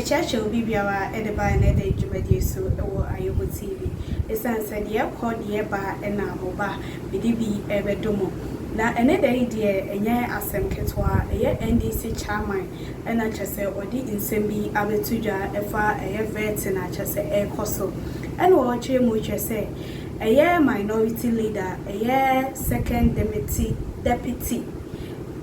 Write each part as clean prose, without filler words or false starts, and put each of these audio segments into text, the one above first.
church will be at the by another Jumadi so or Ayobo TV. The son said, "Ye called ye bar and now moba, BDB ever domo." Now another idea, a year Asem Ketwa, a year NDC Chairman, and I just say, or the insembi abetuja, a far a vet and I just say a coso. And watch him which I say, a year minority leader, a year second deputy.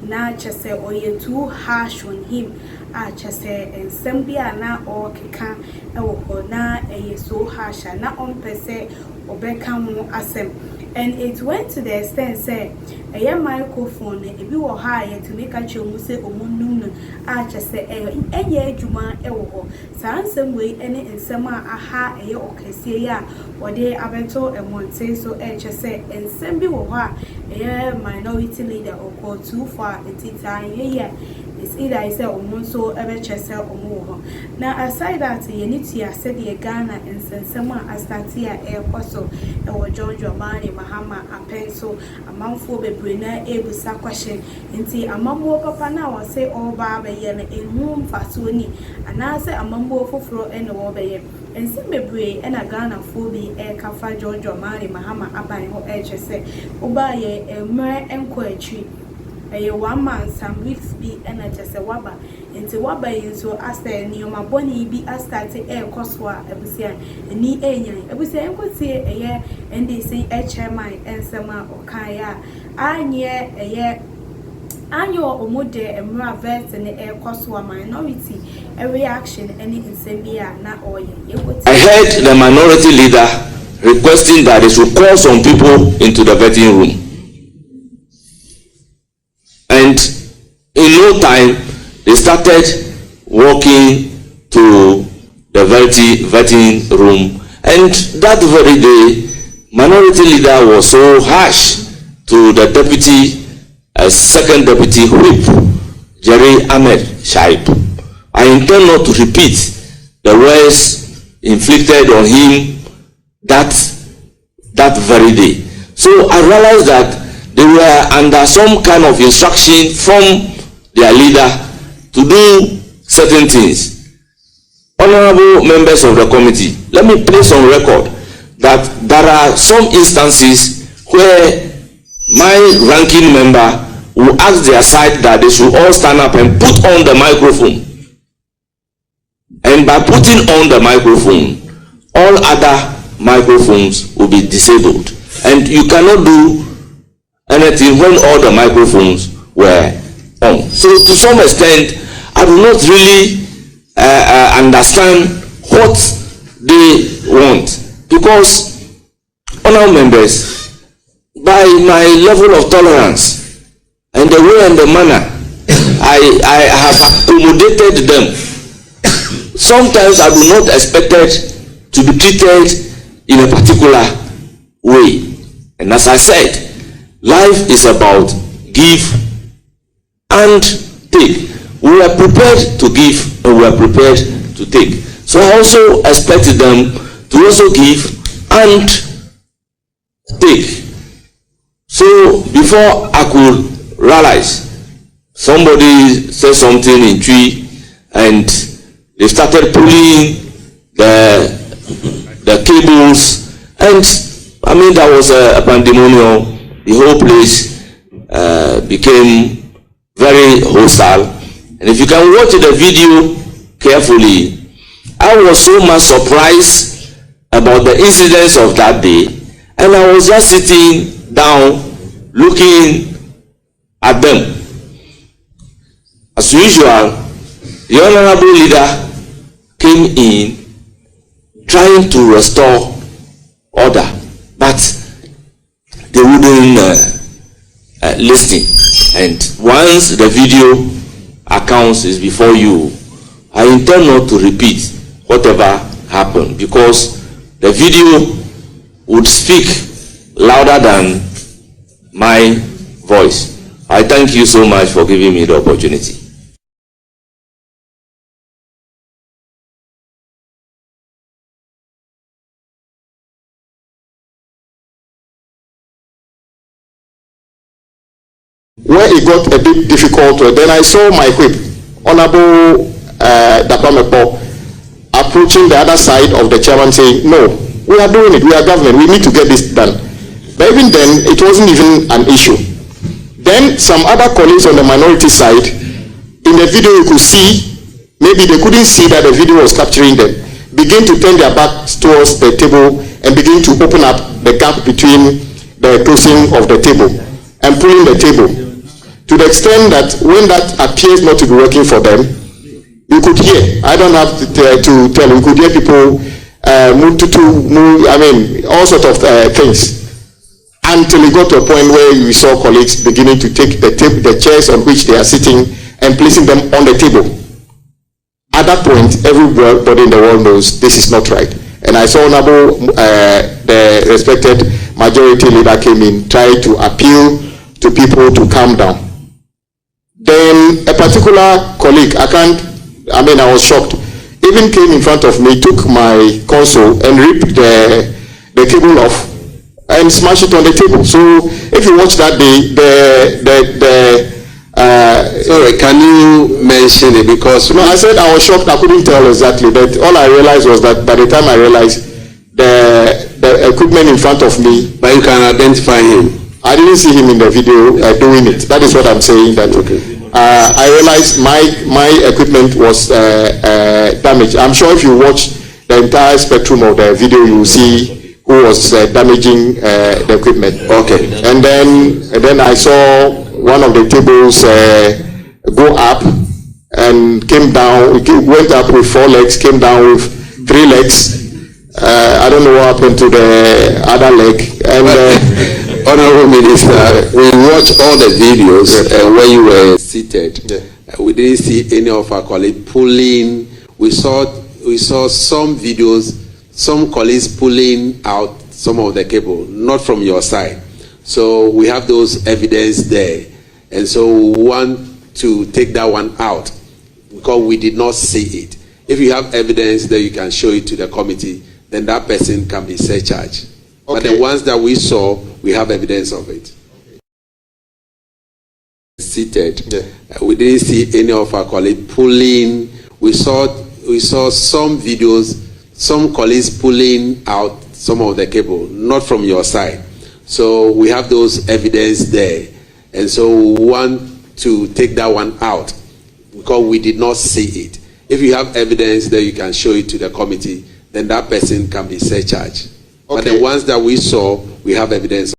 Na chese oye too harsh on him a chese ensembia na o keka e wo na eye so harsh na on pese obeka mu asem. And it went to the extent say a microphone e bi wo ha ye to make a chemu say omunum a chese eye adwuma e wo ho sa ansem we ene ensema aha eye okese ya wode abento emonte so e chese ensem bi wo ho a eye minority leader or too far time yeah it's either I say so ever chese omo. Now aside that you need to say the Ghana and sensema astatia e koso e wo Georgia mani mahama apenso amanfo bebrena ebusa question nti amambo papa na wo say oba be ye na enhum faso ni ana say amambo foforo e na wo be ye ensi bebre e na Ghana fo bi e kafa Georgia mani mahama aban ho e chese oba ye emre enko atwi a 1 month some weeks be and I just a waba into waba so asta nioma boni be astarte air coswa ebusia ni enya ebusia enko tie a year NDC Chairman and sama okaya anye a year annual omode emra vet and air coswa minority a reaction any insembia na oye. I heard the minority leader requesting that they should call some people into the vetting room. And in no time, they started walking to the vetting room. And that very day, minority leader was so harsh to the deputy, second deputy whip, Jerry Ahmed Shaib. I intend not to repeat the words inflicted on him that very day. So I realized that they were under some kind of instruction from their leader to do certain things. Honorable members of the committee, let me place on record that there are some instances where my ranking member will ask their side that they should all stand up and put on the microphone. And by putting on the microphone, all other microphones will be disabled. And you cannot do anything when all the microphones were on. So to some extent, I do not really understand what they want, because honorable members, by my level of tolerance and the way and the manner I have accommodated them, sometimes I do not expect it to be treated in a particular way. And as I said, life is about give and take. We are prepared to give and we are prepared to take. So I also expected them to also give and take. So before I could realize, somebody said something in tree and they started pulling the cables, and I mean that was a pandemonium. The whole place became very hostile. And if you can watch the video carefully, I was so much surprised about the incidents of that day. And I was just sitting down looking at them. As usual, the honorable leader came in trying to restore order, but they wouldn't listen. And once the video accounts is before you, I intend not to repeat whatever happened, because the video would speak louder than my voice. I thank you so much for giving me the opportunity. Where it got a bit difficult, then I saw my whip, Honorable Dapamepo, approaching the other side of the chairman saying, no, we are doing it, we are government, we need to get this done. But even then, it wasn't even an issue. Then some other colleagues on the minority side, in the video you could see, maybe they couldn't see that the video was capturing them, begin to turn their backs towards the table and begin to open up the gap between the closing of the table and pulling the table, to the extent that when that appears not to be working for them, you could hear, I don't have to tell, you could hear people move, all sorts of things, until it got to a point where we saw colleagues beginning to take the chairs on which they are sitting and placing them on the table. At that point, everybody in the world knows this is not right. And I saw the respected majority leader came in, tried to appeal to people to calm down. Then a particular colleague, I was shocked, even came in front of me, took my console and ripped the cable off and smashed it on the table. So if you watch that day, sorry, can you mention it? Because no, I said I was shocked. I couldn't tell exactly, but all I realized was that by the time I realized the equipment in front of me. But you can identify him. I didn't see him in the video doing it. That is what I'm saying. That I realized my equipment was damaged. I'm sure if you watch the entire spectrum of the video, you will see who was damaging the equipment. Okay. And then I saw one of the tables go up and came down. It went up with 4 legs, came down with 3 legs. I don't know what happened to the other leg. And Honorable Minister, we watched all the videos where you were seated. Yeah. We didn't see any of our colleagues pulling. We saw some videos, some colleagues pulling out some of the cable, not from your side. So we have those evidence there. And so we want to take that one out because we did not see it. If you have evidence that you can show it to the committee, then that person can be surcharged. Okay. But the ones that we saw, we have evidence of it. Seated. Yeah. We didn't see any of our colleagues pulling. We saw some videos, some colleagues pulling out some of the cable, not from your side. So we have those evidence there. And so we want to take that one out because we did not see it. If you have evidence that you can show it to the committee, then that person can be surcharged. Okay. But the ones that we saw, we have evidence.